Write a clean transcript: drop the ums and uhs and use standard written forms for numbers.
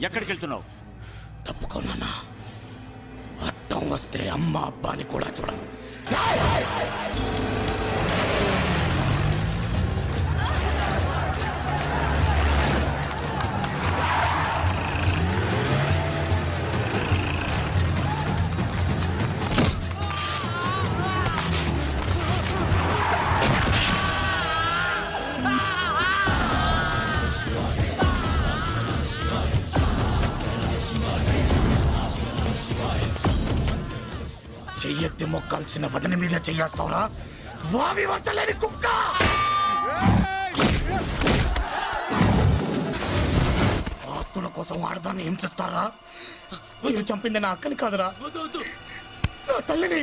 ఎక్కడికి వెళ్తున్నావు? తప్పుకోనా, అర్థం వస్తే అమ్మ అబ్బాని కూడా చూడను. చెయ్యెత్తి మొక్కాల్సిన వదిన మీద చెయ్యేస్తావురా, వావి వర్చలేని కుక్క! ఆస్తుల కోసం ఆడదాన్ని ఏం చేస్తారా? మీరు చంపింది నా అక్కని కాదురా, నా తల్లిని.